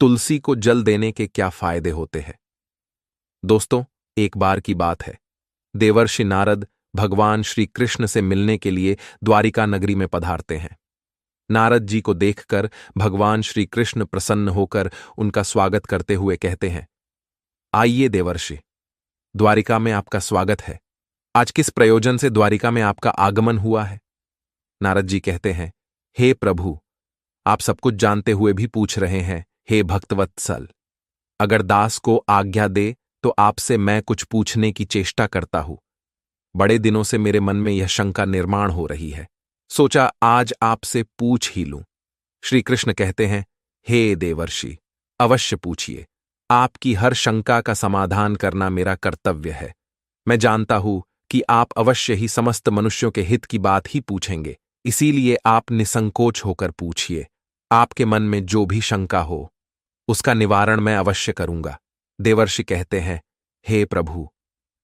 तुलसी को जल देने के क्या फायदे होते हैं। दोस्तों, एक बार की बात है, देवर्षि नारद भगवान श्री कृष्ण से मिलने के लिए द्वारिका नगरी में पधारते हैं। नारद जी को देखकर भगवान श्री कृष्ण प्रसन्न होकर उनका स्वागत करते हुए कहते हैं, आइए देवर्षि, द्वारिका में आपका स्वागत है। आज किस प्रयोजन से द्वारिका में आपका आगमन हुआ है। नारद जी कहते हैं, हे प्रभु, आप सब कुछ जानते हुए भी पूछ रहे हैं। हे भक्तवत्सल, अगर दास को आज्ञा दे तो आपसे मैं कुछ पूछने की चेष्टा करता हूं। बड़े दिनों से मेरे मन में यह शंका निर्माण हो रही है, सोचा आज आपसे पूछ ही लूं। श्री कृष्ण कहते हैं, हे देवर्षि, अवश्य पूछिए। आपकी हर शंका का समाधान करना मेरा कर्तव्य है। मैं जानता हूं कि आप अवश्य ही समस्त मनुष्यों के हित की बात ही पूछेंगे, इसीलिए आप निसंकोच होकर पूछिए। आपके मन में जो भी शंका हो उसका निवारण मैं अवश्य करूंगा। देवर्षि कहते हैं, हे प्रभु,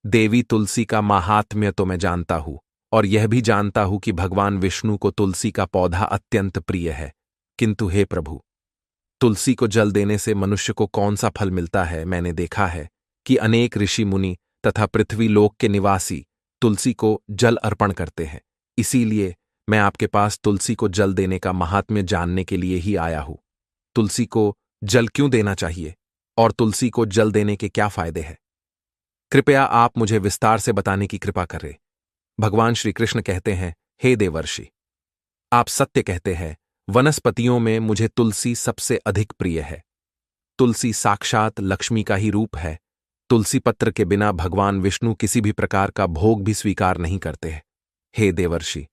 देवी तुलसी का माहात्म्य तो मैं जानता हूं और यह भी जानता हूं कि भगवान विष्णु को तुलसी का पौधा अत्यंत प्रिय है। किंतु हे प्रभु, तुलसी को जल देने से मनुष्य को कौन सा फल मिलता है। मैंने देखा है कि अनेक ऋषि मुनि तथा पृथ्वी लोक के निवासी तुलसी को जल अर्पण करते हैं। इसीलिए मैं आपके पास तुलसी को जल देने का महात्म्य जानने के लिए ही आया हूं। तुलसी को जल क्यों देना चाहिए और तुलसी को जल देने के क्या फायदे हैं, कृपया आप मुझे विस्तार से बताने की कृपा करें। भगवान श्री कृष्ण कहते हैं, हे देवर्षि, आप सत्य कहते हैं। वनस्पतियों में मुझे तुलसी सबसे अधिक प्रिय है। तुलसी साक्षात लक्ष्मी का ही रूप है। तुलसी पत्र के बिना भगवान विष्णु किसी भी प्रकार का भोग भी स्वीकार नहीं करते हैं। हे देवर्षि,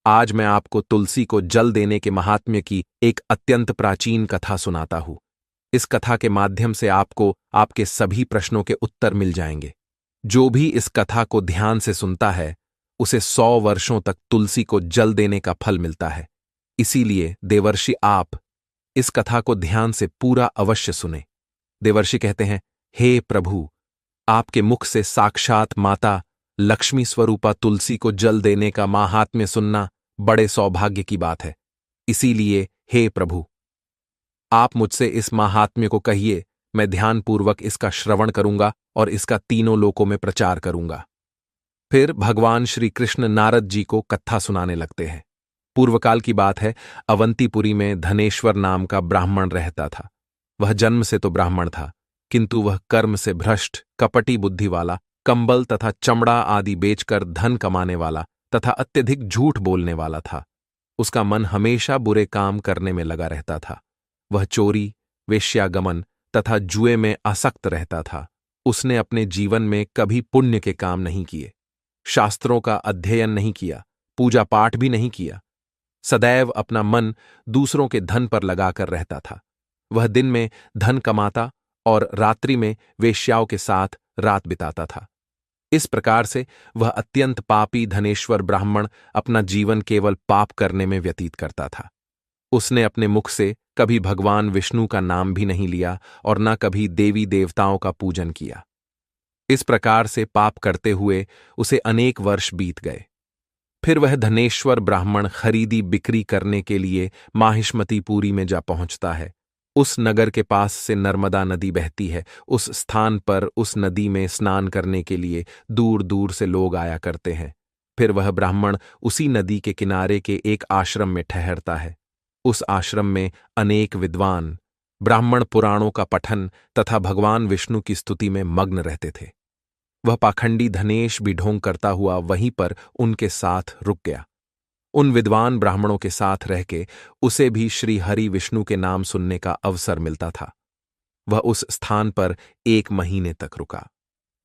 आज मैं आपको तुलसी को जल देने के महात्म्य की एक अत्यंत प्राचीन कथा सुनाता हूं। इस कथा के माध्यम से आपको आपके सभी प्रश्नों के उत्तर मिल जाएंगे। जो भी इस कथा को ध्यान से सुनता है उसे 100 वर्षों तक तुलसी को जल देने का फल मिलता है। इसीलिए देवर्षि, आप इस कथा को ध्यान से पूरा अवश्य सुने। देवर्षि कहते हैं, हे प्रभु, आपके मुख से साक्षात माता लक्ष्मी स्वरूपा तुलसी को जल देने का माहात्म्य सुनना बड़े सौभाग्य की बात है। इसीलिए हे प्रभु, आप मुझसे इस महात्म्य को कहिए। मैं ध्यानपूर्वक इसका श्रवण करूंगा और इसका तीनों लोकों में प्रचार करूंगा। फिर भगवान श्री कृष्ण नारद जी को कथा सुनाने लगते हैं। पूर्वकाल की बात है, अवंतीपुरी में धनेश्वर नाम का ब्राह्मण रहता था। वह जन्म से तो ब्राह्मण था, किंतु वह कर्म से भ्रष्ट, कपटी बुद्धि वाला, कंबल तथा चमड़ा आदि बेचकर धन कमाने वाला तथा अत्यधिक झूठ बोलने वाला था। उसका मन हमेशा बुरे काम करने में लगा रहता था। वह चोरी, वेश्यागमन तथा जुए में आसक्त रहता था। उसने अपने जीवन में कभी पुण्य के काम नहीं किए, शास्त्रों का अध्ययन नहीं किया, पूजा पाठ भी नहीं किया। सदैव अपना मन दूसरों के धन पर लगाकर रहता था। वह दिन में धन कमाता और रात्रि में वेश्याओं के साथ रात बिताता था। इस प्रकार से वह अत्यंत पापी धनेश्वर ब्राह्मण अपना जीवन केवल पाप करने में व्यतीत करता था। उसने अपने मुख से कभी भगवान विष्णु का नाम भी नहीं लिया और न कभी देवी देवताओं का पूजन किया। इस प्रकार से पाप करते हुए उसे अनेक वर्ष बीत गए। फिर वह धनेश्वर ब्राह्मण खरीदी बिक्री करने के लिए माहिष्मतीपुरी में जा पहुंचता है। उस नगर के पास से नर्मदा नदी बहती है। उस स्थान पर उस नदी में स्नान करने के लिए दूर दूर से लोग आया करते हैं। फिर वह ब्राह्मण उसी नदी के किनारे के एक आश्रम में ठहरता है। उस आश्रम में अनेक विद्वान ब्राह्मण पुराणों का पठन तथा भगवान विष्णु की स्तुति में मग्न रहते थे। वह पाखंडी धनेश भी ढोंग करता हुआ वहीं पर उनके साथ रुक गया। उन विद्वान ब्राह्मणों के साथ रह के उसे भी श्री हरि विष्णु के नाम सुनने का अवसर मिलता था। वह उस स्थान पर 1 महीने तक रुका।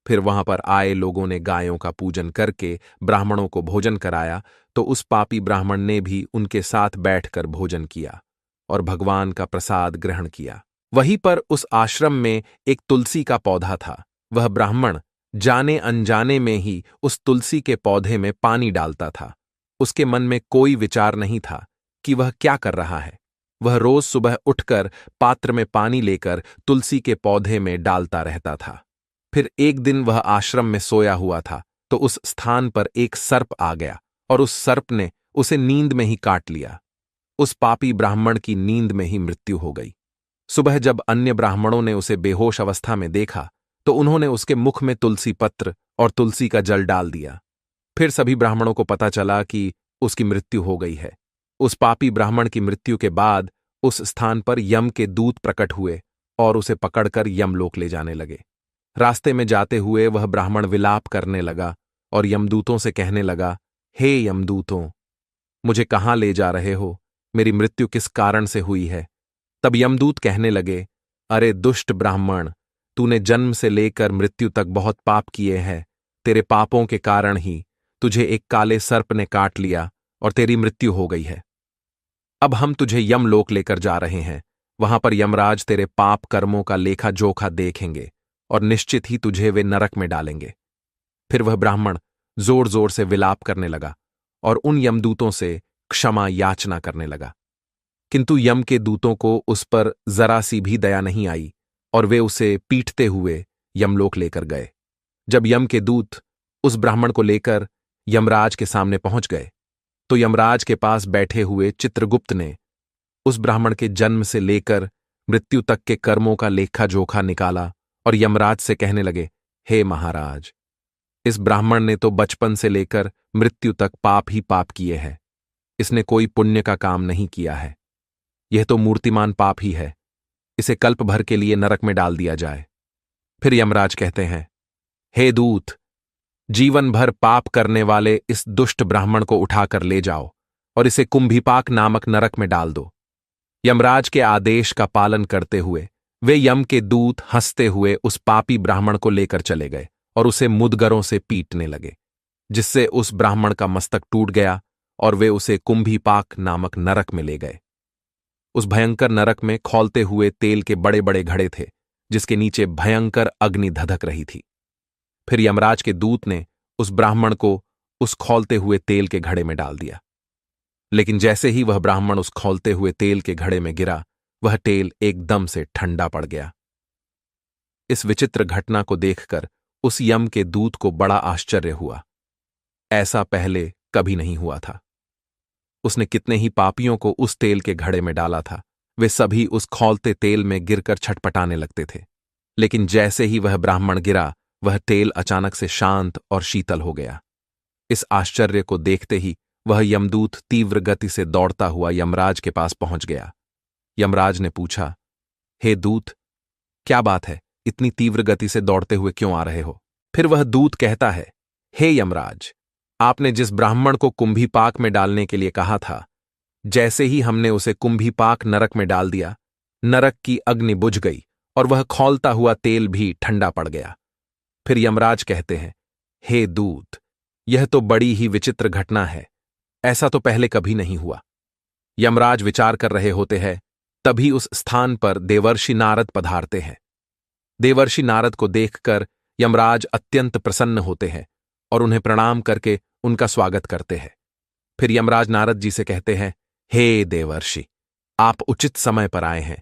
फिर वहां पर आए लोगों ने गायों का पूजन करके ब्राह्मणों को भोजन कराया, तो उस पापी ब्राह्मण ने भी उनके साथ बैठकर भोजन किया और भगवान का प्रसाद ग्रहण किया। वहीं पर उस आश्रम में एक तुलसी का पौधा था। वह ब्राह्मण जाने अनजाने में ही उस तुलसी के पौधे में पानी डालता था। उसके मन में कोई विचार नहीं था कि वह क्या कर रहा है। वह रोज सुबह उठकर पात्र में पानी लेकर तुलसी के पौधे में डालता रहता था। फिर एक दिन वह आश्रम में सोया हुआ था तो उस स्थान पर एक सर्प आ गया और उस सर्प ने उसे नींद में ही काट लिया। उस पापी ब्राह्मण की नींद में ही मृत्यु हो गई। सुबह जब अन्य ब्राह्मणों ने उसे बेहोश अवस्था में देखा तो उन्होंने उसके मुख में तुलसी पत्र और तुलसी का जल डाल दिया। फिर सभी ब्राह्मणों को पता चला कि उसकी मृत्यु हो गई है। उस पापी ब्राह्मण की मृत्यु के बाद उस स्थान पर यम के दूत प्रकट हुए और उसे पकड़कर यमलोक ले जाने लगे। रास्ते में जाते हुए वह ब्राह्मण विलाप करने लगा और यमदूतों से कहने लगा, हे यमदूतों, मुझे कहाँ ले जा रहे हो? मेरी मृत्यु किस कारण से हुई है? तब यमदूत कहने लगे, अरे दुष्ट ब्राह्मण, तूने जन्म से लेकर मृत्यु तक बहुत पाप किए हैं। तेरे पापों के कारण ही तुझे एक काले सर्प ने काट लिया और तेरी मृत्यु हो गई है। अब हम तुझे यमलोक लेकर जा रहे हैं। वहां पर यमराज तेरे पाप कर्मों का लेखा जोखा देखेंगे और निश्चित ही तुझे वे नरक में डालेंगे। फिर वह ब्राह्मण जोर जोर से विलाप करने लगा और उन यमदूतों से क्षमा याचना करने लगा, किंतु यम के दूतों को उस पर जरा सी भी दया नहीं आई और वे उसे पीटते हुए यमलोक लेकर गए। जब यम के दूत उस ब्राह्मण को लेकर यमराज के सामने पहुंच गए तो यमराज के पास बैठे हुए चित्रगुप्त ने उस ब्राह्मण के जन्म से लेकर मृत्यु तक के कर्मों का लेखा जोखा निकाला और यमराज से कहने लगे, हे महाराज, इस ब्राह्मण ने तो बचपन से लेकर मृत्यु तक पाप ही पाप किए हैं। इसने कोई पुण्य का काम नहीं किया है। यह तो मूर्तिमान पाप ही है। इसे कल्प भर के लिए नरक में डाल दिया जाए। फिर यमराज कहते हैं, हे दूत, जीवन भर पाप करने वाले इस दुष्ट ब्राह्मण को उठाकर ले जाओ और इसे कुंभीपाक नामक नरक में डाल दो। यमराज के आदेश का पालन करते हुए वे यम के दूत हंसते हुए उस पापी ब्राह्मण को लेकर चले गए और उसे मुदगरों से पीटने लगे, जिससे उस ब्राह्मण का मस्तक टूट गया और वे उसे कुंभीपाक नामक नरक में ले गए। उस भयंकर नरक में खौलते हुए तेल के बड़े बड़े घड़े थे, जिसके नीचे भयंकर अग्नि धधक रही थी। फिर यमराज के दूत ने उस ब्राह्मण को उस खौलते हुए तेल के घड़े में डाल दिया, लेकिन जैसे ही वह ब्राह्मण उस खौलते हुए तेल के घड़े में गिरा, वह तेल एकदम से ठंडा पड़ गया। इस विचित्र घटना को देखकर उस यम के दूत को बड़ा आश्चर्य हुआ। ऐसा पहले कभी नहीं हुआ था। उसने कितने ही पापियों को उस तेल के घड़े में डाला था, वे सभी उस खौलते तेल में गिरकर छटपटाने लगते थे, लेकिन जैसे ही वह ब्राह्मण गिरा, वह तेल अचानक से शांत और शीतल हो गया। इस आश्चर्य को देखते ही वह यमदूत तीव्र गति से दौड़ता हुआ यमराज के पास पहुंच गया। यमराज ने पूछा, हे दूत, क्या बात है? इतनी तीव्र गति से दौड़ते हुए क्यों आ रहे हो? फिर वह दूत कहता है, हे यमराज, आपने जिस ब्राह्मण को कुंभीपाक में डालने के लिए कहा था, जैसे ही हमने उसे कुंभीपाक नरक में डाल दिया, नरक की अग्नि बुझ गई और वह खौलता हुआ तेल भी ठंडा पड़ गया। फिर यमराज कहते हैं, हे दूत, यह तो बड़ी ही विचित्र घटना है। ऐसा तो पहले कभी नहीं हुआ। यमराज विचार कर रहे होते हैं, तभी उस स्थान पर देवर्षि नारद पधारते हैं। देवर्षि नारद को देखकर यमराज अत्यंत प्रसन्न होते हैं और उन्हें प्रणाम करके उनका स्वागत करते हैं। फिर यमराज नारद जी से कहते हैं, हे देवर्षि, आप उचित समय पर आए हैं।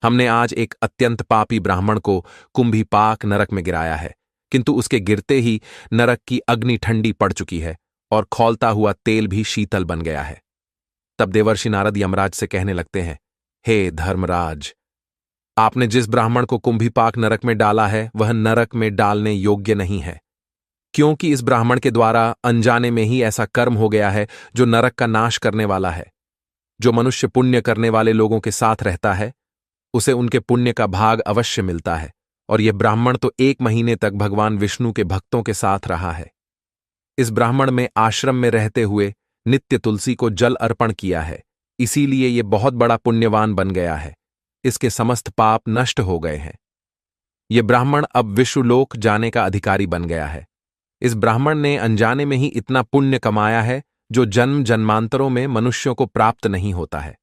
हमने आज एक अत्यंत पापी ब्राह्मण को कुंभीपाक नरक में गिराया है, किंतु उसके गिरते ही नरक की अग्नि ठंडी पड़ चुकी है और खौलता हुआ तेल भी शीतल बन गया है। तब देवर्षि नारद यमराज से कहने लगते हैं, हे धर्मराज, आपने जिस ब्राह्मण को कुंभीपाक नरक में डाला है, वह नरक में डालने योग्य नहीं है, क्योंकि इस ब्राह्मण के द्वारा अनजाने में ही ऐसा कर्म हो गया है जो नरक का नाश करने वाला है। जो मनुष्य पुण्य करने वाले लोगों के साथ रहता है, उसे उनके पुण्य का भाग अवश्य मिलता है, और यह ब्राह्मण तो 1 महीने तक भगवान विष्णु के भक्तों के साथ रहा है। इस ब्राह्मण में आश्रम में रहते हुए नित्य तुलसी को जल अर्पण किया है, इसीलिए यह बहुत बड़ा पुण्यवान बन गया है। इसके समस्त पाप नष्ट हो गए हैं। यह ब्राह्मण अब विश्वलोक जाने का अधिकारी बन गया है। इस ब्राह्मण ने अनजाने में ही इतना पुण्य कमाया है जो जन्म जन्मांतरों में मनुष्यों को प्राप्त नहीं होता है।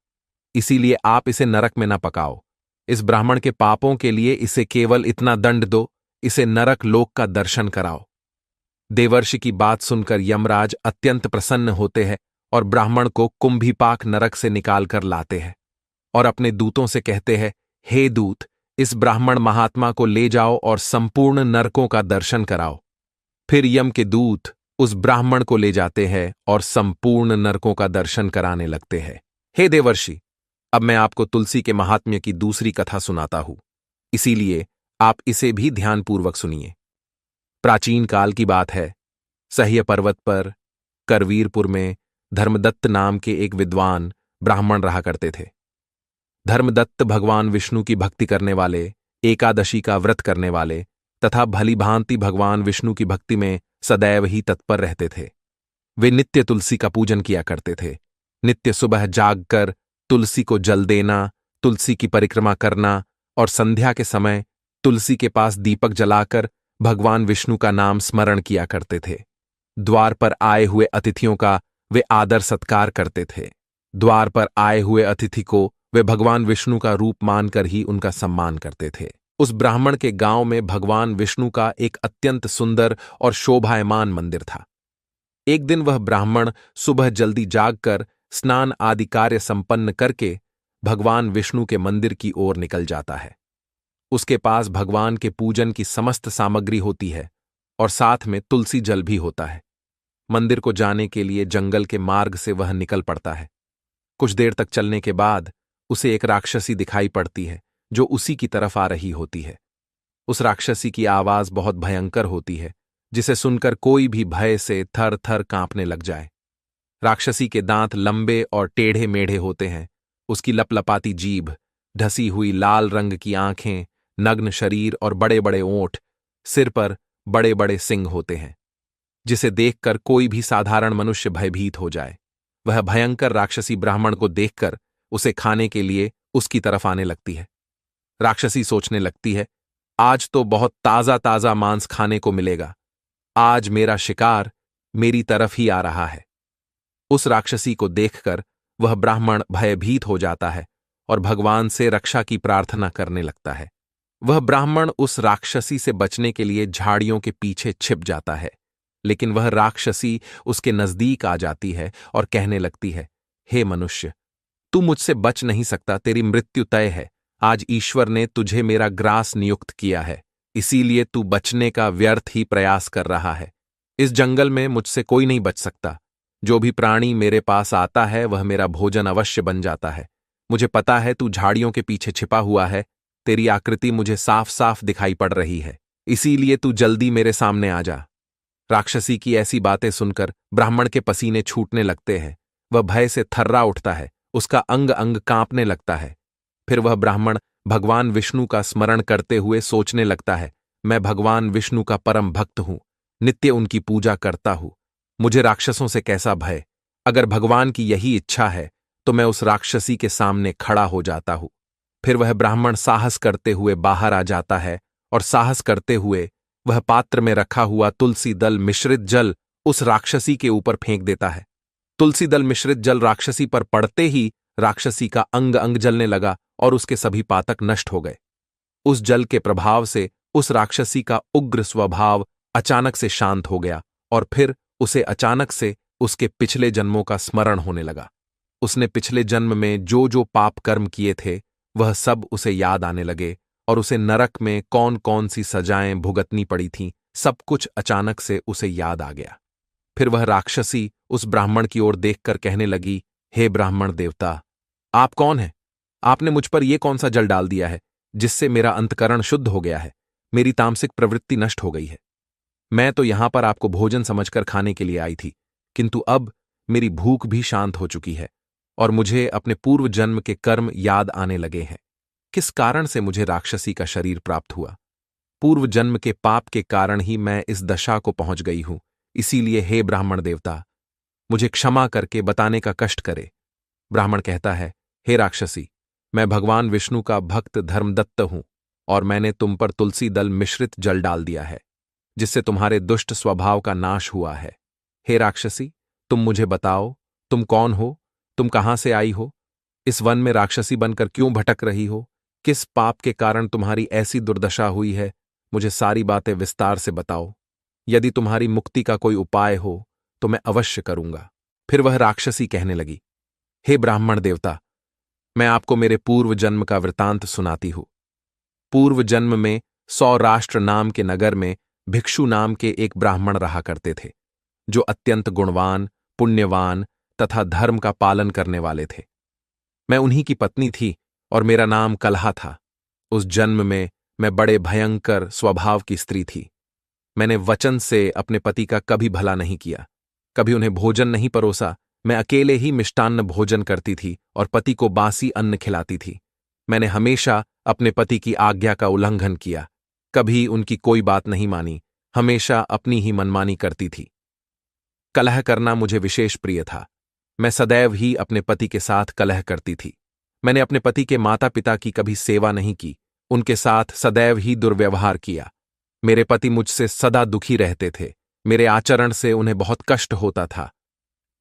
इसीलिए आप इसे नरक में न पकाओ। इस ब्राह्मण के पापों के लिए इसे केवल इतना दंड दो, इसे नरक लोक का दर्शन कराओ। देवर्षि की बात सुनकर यमराज अत्यंत प्रसन्न होते हैं और ब्राह्मण को कुंभीपाक नरक से निकालकर लाते हैं और अपने दूतों से कहते हैं, हे दूत, इस ब्राह्मण महात्मा को ले जाओ और संपूर्ण नरकों का दर्शन कराओ। फिर यम के दूत उस ब्राह्मण को ले जाते हैं और संपूर्ण नरकों का दर्शन कराने लगते हैं। हे देवर्षि, अब मैं आपको तुलसी के महात्म्य की दूसरी कथा सुनाता हूं, इसीलिए आप इसे भी ध्यानपूर्वक सुनिए। प्राचीन काल की बात है। सह्य पर्वत पर करवीरपुर में धर्मदत्त नाम के एक विद्वान ब्राह्मण रहा करते थे। धर्मदत्त भगवान विष्णु की भक्ति करने वाले, एकादशी का व्रत करने वाले तथा भली भांति भगवान विष्णु की भक्ति में सदैव ही तत्पर रहते थे। वे नित्य तुलसी का पूजन किया करते थे। नित्य सुबह जागकर तुलसी को जल देना, तुलसी की परिक्रमा करना और संध्या के समय तुलसी के पास दीपक जलाकर भगवान विष्णु का नाम स्मरण किया करते थे। द्वार पर आए हुए अतिथियों का वे आदर सत्कार करते थे। द्वार पर आए हुए अतिथि को वे भगवान विष्णु का रूप मानकर ही उनका सम्मान करते थे। उस ब्राह्मण के गांव में भगवान विष्णु का एक अत्यंत सुंदर और शोभायमान मंदिर था। एक दिन वह ब्राह्मण सुबह जल्दी जागकर स्नान आदि कार्य संपन्न करके भगवान विष्णु के मंदिर की ओर निकल जाता है। उसके पास भगवान के पूजन की समस्त सामग्री होती है और साथ में तुलसी जल भी होता है। मंदिर को जाने के लिए जंगल के मार्ग से वह निकल पड़ता है। कुछ देर तक चलने के बाद उसे एक राक्षसी दिखाई पड़ती है जो उसी की तरफ आ रही होती है। उस राक्षसी की आवाज बहुत भयंकर होती है, जिसे सुनकर कोई भी भय से थर थर कांपने लग जाए। राक्षसी के दांत लंबे और टेढ़े मेढ़े होते हैं। उसकी लपलपाती जीभ, ढसी हुई लाल रंग की आंखें, नग्न शरीर और बड़े बड़े ओंठ, सिर पर बड़े बड़े सिंग होते हैं, जिसे देखकर कोई भी साधारण मनुष्य भयभीत हो जाए। वह भयंकर राक्षसी ब्राह्मण को देखकर उसे खाने के लिए उसकी तरफ आने लगती है। राक्षसी सोचने लगती है, आज तो बहुत ताजा ताजा मांस खाने को मिलेगा। आज मेरा शिकार मेरी तरफ ही आ रहा है। उस राक्षसी को देखकर वह ब्राह्मण भयभीत हो जाता है और भगवान से रक्षा की प्रार्थना करने लगता है। वह ब्राह्मण उस राक्षसी से बचने के लिए झाड़ियों के पीछे छिप जाता है, लेकिन वह राक्षसी उसके नजदीक आ जाती है और कहने लगती है, हे मनुष्य, तू मुझसे बच नहीं सकता, तेरी मृत्यु तय है। आज ईश्वर ने तुझे मेरा ग्रास नियुक्त किया है, इसीलिए तू बचने का व्यर्थ ही प्रयास कर रहा है। इस जंगल में मुझसे कोई नहीं बच सकता। जो भी प्राणी मेरे पास आता है वह मेरा भोजन अवश्य बन जाता है। मुझे पता है तू झाड़ियों के पीछे छिपा हुआ है। तेरी आकृति मुझे साफ साफ दिखाई पड़ रही है, इसीलिए तू जल्दी मेरे सामने आ जा। राक्षसी की ऐसी बातें सुनकर ब्राह्मण के पसीने छूटने लगते हैं। वह भय से थर्रा उठता है, उसका अंग अंग कांपने लगता है। फिर वह ब्राह्मण भगवान विष्णु का स्मरण करते हुए सोचने लगता है, मैं भगवान विष्णु का परम भक्त हूं, नित्य उनकी पूजा करता हूं। मुझे राक्षसों से कैसा भय? अगर भगवान की यही इच्छा है तो मैं उस राक्षसी के सामने खड़ा हो जाता हूं। फिर वह ब्राह्मण साहस करते हुए बाहर आ जाता है और साहस करते हुए वह पात्र में रखा हुआ तुलसी दल मिश्रित जल उस राक्षसी के ऊपर फेंक देता है। तुलसी दल मिश्रित जल राक्षसी पर पड़ते ही राक्षसी का अंग अंग जलने लगा और उसके सभी पातक नष्ट हो गए। उस जल के प्रभाव से उस राक्षसी का उग्र स्वभाव अचानक से शांत हो गया और फिर उसे अचानक से उसके पिछले जन्मों का स्मरण होने लगा। उसने पिछले जन्म में जो जो पाप कर्म किए थे वह सब उसे याद आने लगे और उसे नरक में कौन कौन सी सजाएं भुगतनी पड़ी थीं, सब कुछ अचानक से उसे याद आ गया। फिर वह राक्षसी उस ब्राह्मण की ओर देखकर कहने लगी, हे ब्राह्मण देवता, आप कौन हैं? आपने मुझ पर यह कौन सा जल डाल दिया है जिससे मेरा अंतकरण शुद्ध हो गया है, मेरी तामसिक प्रवृत्ति नष्ट हो गई है। मैं तो यहां पर आपको भोजन समझकर खाने के लिए आई थी, किंतु अब मेरी भूख भी शांत हो चुकी है और मुझे अपने पूर्व जन्म के कर्म याद आने लगे हैं। किस कारण से मुझे राक्षसी का शरीर प्राप्त हुआ? पूर्व जन्म के पाप के कारण ही मैं इस दशा को पहुंच गई हूं। इसीलिए हे ब्राह्मण देवता, मुझे क्षमा करके बताने का कष्ट करे। ब्राह्मण कहता है, हे राक्षसी, मैं भगवान विष्णु का भक्त धर्मदत्त हूं और मैंने तुम पर तुलसी दल मिश्रित जल डाल दिया है, जिससे तुम्हारे दुष्ट स्वभाव का नाश हुआ है। हे राक्षसी, तुम मुझे बताओ, तुम कौन हो? तुम कहां से आई हो? इस वन में राक्षसी बनकर क्यों भटक रही हो? किस पाप के कारण तुम्हारी ऐसी दुर्दशा हुई है? मुझे सारी बातें विस्तार से बताओ। यदि तुम्हारी मुक्ति का कोई उपाय हो तो मैं अवश्य करूंगा। फिर वह राक्षसी कहने लगी, हे ब्राह्मण देवता, मैं आपको मेरे पूर्व जन्म का वृतांत सुनाती हूं। पूर्व जन्म में सौराष्ट्र नाम के नगर में भिक्षु नाम के एक ब्राह्मण रहा करते थे, जो अत्यंत गुणवान, पुण्यवान तथा धर्म का पालन करने वाले थे। मैं उन्हीं की पत्नी थी और मेरा नाम कलहा था। उस जन्म में मैं बड़े भयंकर स्वभाव की स्त्री थी। मैंने वचन से अपने पति का कभी भला नहीं किया, कभी उन्हें भोजन नहीं परोसा। मैं अकेले ही मिष्टान्न भोजन करती थी और पति को बासी अन्न खिलाती थी। मैंने हमेशा अपने पति की आज्ञा का उल्लंघन किया, कभी उनकी कोई बात नहीं मानी, हमेशा अपनी ही मनमानी करती थी। कलह करना मुझे विशेष प्रिय था। मैं सदैव ही अपने पति के साथ कलह करती थी। मैंने अपने पति के माता पिता की कभी सेवा नहीं की, उनके साथ सदैव ही दुर्व्यवहार किया। मेरे पति मुझसे सदा दुखी रहते थे। मेरे आचरण से उन्हें बहुत कष्ट होता था।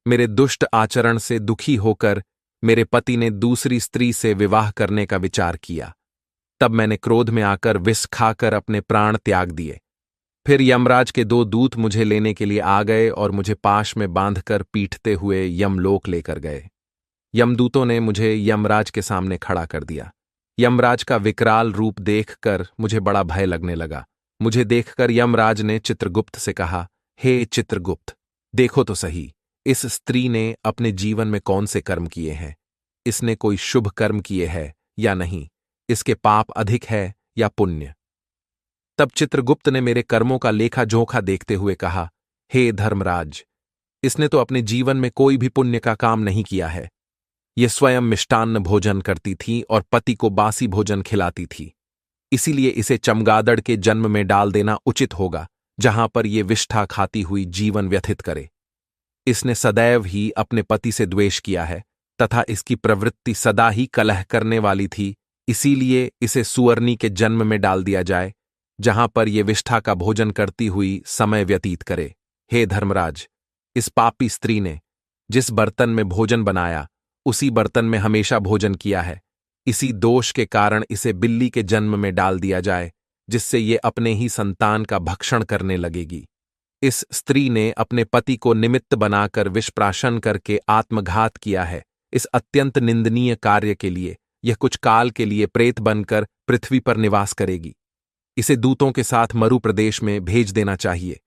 मेरे दुष्ट आचरण से दुखी होकर मेरे पति ने दूसरी स्त्री से विवाह करने का विचार किया। तब मैंने क्रोध में आकर विष खाकर अपने प्राण त्याग दिए। फिर यमराज के दो दूत मुझे लेने के लिए आ गए और मुझे पाश में बांधकर पीटते हुए यमलोक लेकर गए। यमदूतों ने मुझे यमराज के सामने खड़ा कर दिया। यमराज का विकराल रूप देखकर मुझे बड़ा भय लगने लगा। मुझे देखकर यमराज ने चित्रगुप्त से कहा, हे चित्रगुप्त, देखो तो सही, इस स्त्री ने अपने जीवन में कौन से कर्म किए हैं? इसने कोई शुभ कर्म किए हैं या नहीं? इसके पाप अधिक है या पुण्य? तब चित्रगुप्त ने मेरे कर्मों का लेखा जोखा देखते हुए कहा, हे धर्मराज, इसने तो अपने जीवन में कोई भी पुण्य का काम नहीं किया है। ये स्वयं मिष्टान्न भोजन करती थी और पति को बासी भोजन खिलाती थी। इसीलिए इसे चमगादड़ के जन्म में डाल देना उचित होगा, जहां पर ये विष्ठा खाती हुई जीवन व्यथित करे। इसने सदैव ही अपने पति से द्वेष किया है तथा इसकी प्रवृत्ति सदा ही कलह करने वाली थी। इसीलिए इसे सुअरनी के जन्म में डाल दिया जाए, जहां पर ये विष्ठा का भोजन करती हुई समय व्यतीत करे। हे धर्मराज, इस पापी स्त्री ने जिस बर्तन में भोजन बनाया उसी बर्तन में हमेशा भोजन किया है। इसी दोष के कारण इसे बिल्ली के जन्म में डाल दिया जाए, जिससे ये अपने ही संतान का भक्षण करने लगेगी। इस स्त्री ने अपने पति को निमित्त बनाकर विषप्राशन करके आत्मघात किया है। इस अत्यंत निंदनीय कार्य के लिए यह कुछ काल के लिए प्रेत बनकर पृथ्वी पर निवास करेगी। इसे दूतों के साथ मरु प्रदेश में भेज देना चाहिए।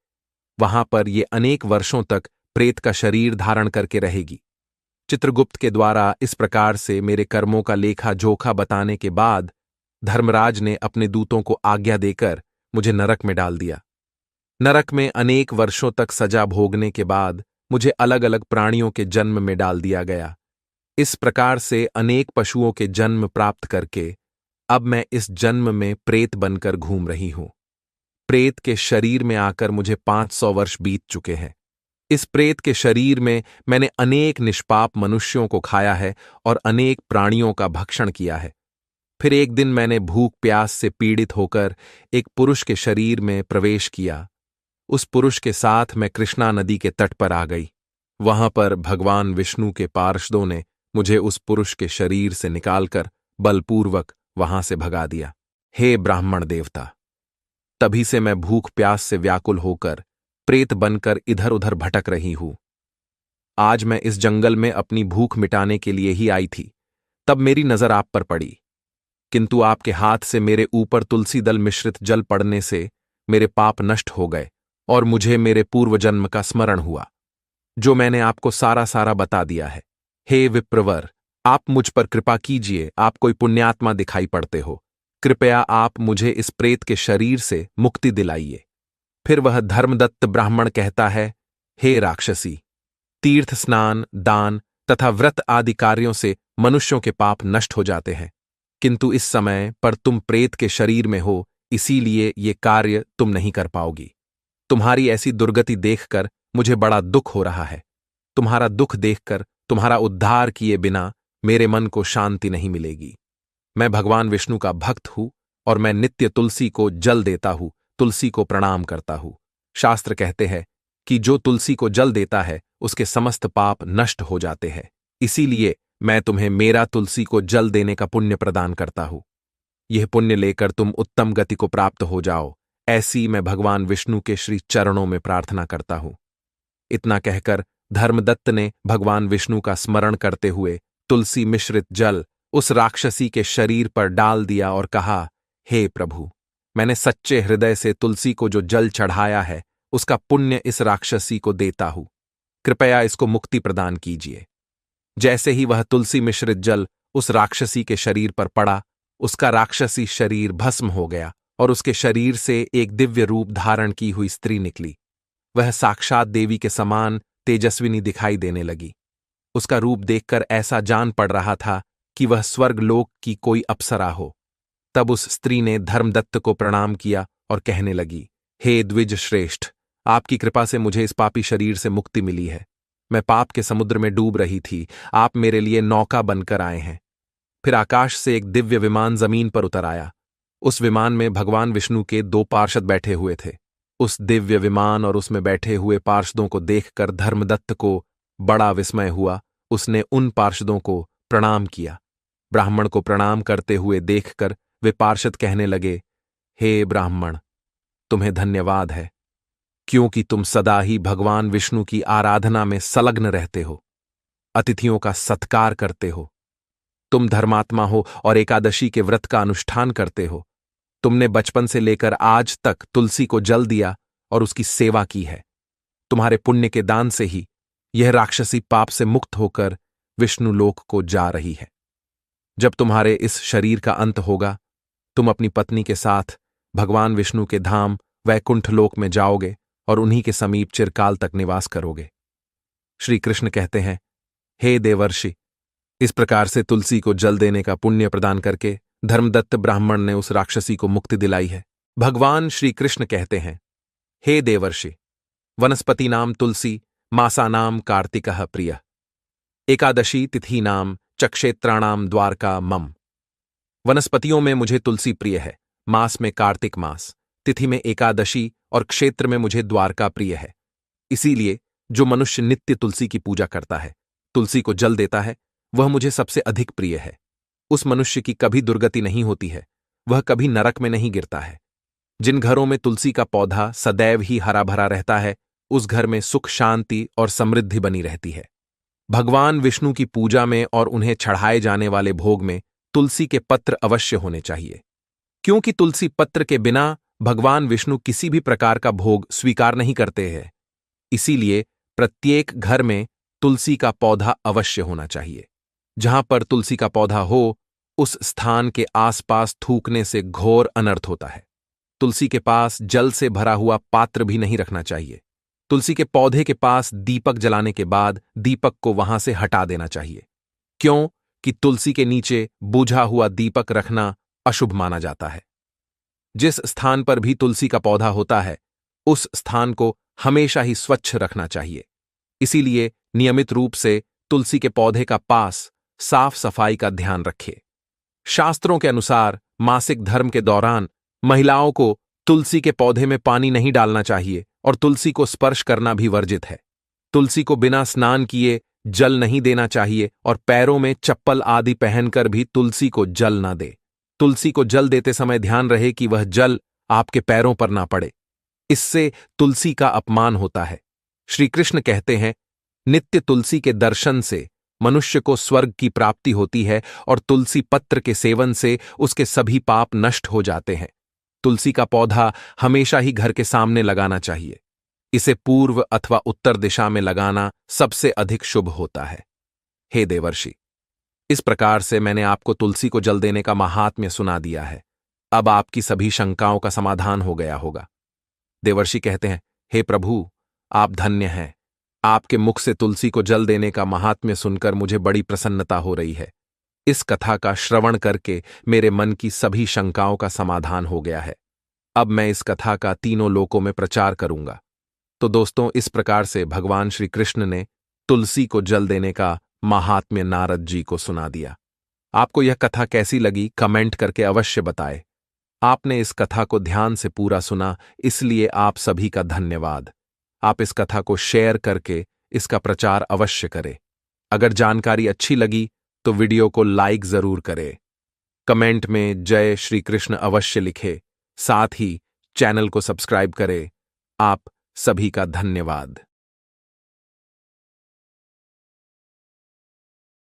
वहां पर ये अनेक वर्षों तक प्रेत का शरीर धारण करके रहेगी। चित्रगुप्त के द्वारा इस प्रकार से मेरे कर्मों का लेखा जोखा बताने के बाद धर्मराज ने अपने दूतों को आज्ञा देकर मुझे नरक में डाल दिया। नरक में अनेक वर्षों तक सजा भोगने के बाद मुझे अलग अलग प्राणियों के जन्म में डाल दिया गया। इस प्रकार से अनेक पशुओं के जन्म प्राप्त करके अब मैं इस जन्म में प्रेत बनकर घूम रही हूं। प्रेत के शरीर में आकर मुझे 500 वर्ष बीत चुके हैं। इस प्रेत के शरीर में मैंने अनेक निष्पाप मनुष्यों को खाया है और अनेक प्राणियों का भक्षण किया है। फिर एक दिन मैंने भूख प्यास से पीड़ित होकर एक पुरुष के शरीर में प्रवेश किया। उस पुरुष के साथ मैं कृष्णा नदी के तट पर आ गई। वहां पर भगवान विष्णु के पार्षदों ने मुझे उस पुरुष के शरीर से निकालकर बलपूर्वक वहां से भगा दिया। हे ब्राह्मण देवता, तभी से मैं भूख प्यास से व्याकुल होकर प्रेत बनकर इधर उधर भटक रही हूं। आज मैं इस जंगल में अपनी भूख मिटाने के लिए ही आई थी। तब मेरी नजर आप पर पड़ी, किंतु आपके हाथ से मेरे ऊपर तुलसी दल मिश्रित जल पड़ने से मेरे पाप नष्ट हो गए और मुझे मेरे पूर्व जन्म का स्मरण हुआ, जो मैंने आपको सारा सारा बता दिया है। हे विप्रवर, आप मुझ पर कृपा कीजिए। आप कोई पुण्यात्मा दिखाई पड़ते हो, कृपया आप मुझे इस प्रेत के शरीर से मुक्ति दिलाइए। फिर वह धर्मदत्त ब्राह्मण कहता है, हे राक्षसी, तीर्थ स्नान, दान तथा व्रत आदि कार्यों से मनुष्यों के पाप नष्ट हो जाते हैं, किंतु इस समय पर तुम प्रेत के शरीर में हो, इसीलिए ये कार्य तुम नहीं कर पाओगी। तुम्हारी ऐसी दुर्गति देखकर मुझे बड़ा दुख हो रहा है। तुम्हारा दुख देखकर तुम्हारा उद्धार किए बिना मेरे मन को शांति नहीं मिलेगी। मैं भगवान विष्णु का भक्त हूं और मैं नित्य तुलसी को जल देता हूं, तुलसी को प्रणाम करता हूं। शास्त्र कहते हैं कि जो तुलसी को जल देता है उसके समस्त पाप नष्ट हो जाते हैं। इसीलिए मैं तुम्हें मेरा तुलसी को जल देने का पुण्य प्रदान करता हूं। यह पुण्य लेकर तुम उत्तम गति को प्राप्त हो जाओ, ऐसी मैं भगवान विष्णु के श्री चरणों में प्रार्थना करता हूं। इतना कहकर धर्मदत्त ने भगवान विष्णु का स्मरण करते हुए तुलसी मिश्रित जल उस राक्षसी के शरीर पर डाल दिया और कहा, हे प्रभु, मैंने सच्चे हृदय से तुलसी को जो जल चढ़ाया है उसका पुण्य इस राक्षसी को देता हूं। कृपया इसको मुक्ति प्रदान कीजिए। जैसे ही वह तुलसी मिश्रित जल उस राक्षसी के शरीर पर पड़ा। उसका राक्षसी शरीर भस्म हो गया और उसके शरीर से एक दिव्य रूप धारण की हुई स्त्री निकली। वह साक्षात देवी के समान तेजस्विनी दिखाई देने लगी। उसका रूप देखकर ऐसा जान पड़ रहा था कि वह स्वर्गलोक की कोई अप्सरा हो। तब उस स्त्री ने धर्मदत्त को प्रणाम किया और कहने लगी, हे द्विज श्रेष्ठ, आपकी कृपा से मुझे इस पापी शरीर से मुक्ति मिली है। मैं पाप के समुद्र में डूब रही थी, आप मेरे लिए नौका बनकर आए हैं। फिर आकाश से एक दिव्य विमान जमीन पर उतर आया। उस विमान में भगवान विष्णु के 2 पार्षद बैठे हुए थे। उस दिव्य विमान और उसमें बैठे हुए पार्षदों को देखकर धर्मदत्त को बड़ा विस्मय हुआ। उसने उन पार्षदों को प्रणाम किया। ब्राह्मण को प्रणाम करते हुए देखकर वे पार्षद कहने लगे, हे ब्राह्मण, तुम्हें धन्यवाद है, क्योंकि तुम सदा ही भगवान विष्णु की आराधना में संलग्न रहते हो, अतिथियों का सत्कार करते हो। तुम धर्मात्मा हो और एकादशी के व्रत का अनुष्ठान करते हो। तुमने बचपन से लेकर आज तक तुलसी को जल दिया और उसकी सेवा की है। तुम्हारे पुण्य के दान से ही यह राक्षसी पाप से मुक्त होकर विष्णु लोक को जा रही है। जब तुम्हारे इस शरीर का अंत होगा, तुम अपनी पत्नी के साथ भगवान विष्णु के धाम वैकुंठ लोक में जाओगे और उन्हीं के समीप चिरकाल तक निवास करोगे। श्री कृष्ण कहते हैं, हे देवर्षि, इस प्रकार से तुलसी को जल देने का पुण्य प्रदान करके धर्मदत्त ब्राह्मण ने उस राक्षसी को मुक्ति दिलाई है। भगवान श्री कृष्ण कहते हैं, हे देवर्षि, वनस्पति नाम तुलसी, मासा नाम कार्तिकः प्रिय, एकादशी तिथि नाम चक्षेत्राणाम द्वारका मम। वनस्पतियों में मुझे तुलसी प्रिय है, मास में कार्तिक मास, तिथि में एकादशी और क्षेत्र में मुझे द्वारका प्रिय है। इसीलिए जो मनुष्य नित्य तुलसी की पूजा करता है, तुलसी को जल देता है, वह मुझे सबसे अधिक प्रिय है। उस मनुष्य की कभी दुर्गति नहीं होती है, वह कभी नरक में नहीं गिरता है। जिन घरों में तुलसी का पौधा सदैव ही हरा भरा रहता है, उस घर में सुख, शांति और समृद्धि बनी रहती है। भगवान विष्णु की पूजा में और उन्हें चढ़ाए जाने वाले भोग में तुलसी के पत्र अवश्य होने चाहिए, क्योंकि तुलसी पत्र के बिना भगवान विष्णु किसी भी प्रकार का भोग स्वीकार नहीं करते हैं। इसीलिए प्रत्येक घर में तुलसी का पौधा अवश्य होना चाहिए। जहां पर तुलसी का पौधा हो, उस स्थान के आसपास थूकने से घोर अनर्थ होता है। तुलसी के पास जल से भरा हुआ पात्र भी नहीं रखना चाहिए। तुलसी के पौधे के पास दीपक जलाने के बाद दीपक को वहां से हटा देना चाहिए, क्यों कि तुलसी के नीचे बुझा हुआ दीपक रखना अशुभ माना जाता है। जिस स्थान पर भी तुलसी का पौधा होता है, उस स्थान को हमेशा ही स्वच्छ रखना चाहिए। इसीलिए नियमित रूप से तुलसी के पौधे का पास साफ सफाई का ध्यान रखें। शास्त्रों के अनुसार मासिक धर्म के दौरान महिलाओं को तुलसी के पौधे में पानी नहीं डालना चाहिए और तुलसी को स्पर्श करना भी वर्जित है। तुलसी को बिना स्नान किए जल नहीं देना चाहिए और पैरों में चप्पल आदि पहनकर भी तुलसी को जल ना दे। तुलसी को जल देते समय ध्यान रहे कि वह जल आपके पैरों पर ना पड़े, इससे तुलसी का अपमान होता है। श्री कृष्ण कहते हैं, नित्य तुलसी के दर्शन से मनुष्य को स्वर्ग की प्राप्ति होती है और तुलसी पत्र के सेवन से उसके सभी पाप नष्ट हो जाते हैं। तुलसी का पौधा हमेशा ही घर के सामने लगाना चाहिए। इसे पूर्व अथवा उत्तर दिशा में लगाना सबसे अधिक शुभ होता है। हे देवर्षि, इस प्रकार से मैंने आपको तुलसी को जल देने का महात्म्य सुना दिया है। अब आपकी सभी शंकाओं का समाधान हो गया होगा। देवर्षि कहते हैं, हे प्रभु, आप धन्य हैं। आपके मुख से तुलसी को जल देने का महात्म्य सुनकर मुझे बड़ी प्रसन्नता हो रही है। इस कथा का श्रवण करके मेरे मन की सभी शंकाओं का समाधान हो गया है। अब मैं इस कथा का तीनों लोकों में प्रचार करूंगा। तो दोस्तों, इस प्रकार से भगवान श्री कृष्ण ने तुलसी को जल देने का महात्म्य नारद जी को सुना दिया। आपको यह कथा कैसी लगी, कमेंट करके अवश्य बताएं। आपने इस कथा को ध्यान से पूरा सुना, इसलिए आप सभी का धन्यवाद। आप इस कथा को शेयर करके इसका प्रचार अवश्य करें। अगर जानकारी अच्छी लगी तो वीडियो को लाइक जरूर करें। कमेंट में जय श्री कृष्ण अवश्य लिखें। साथ ही चैनल को सब्सक्राइब करें। आप सभी का धन्यवाद।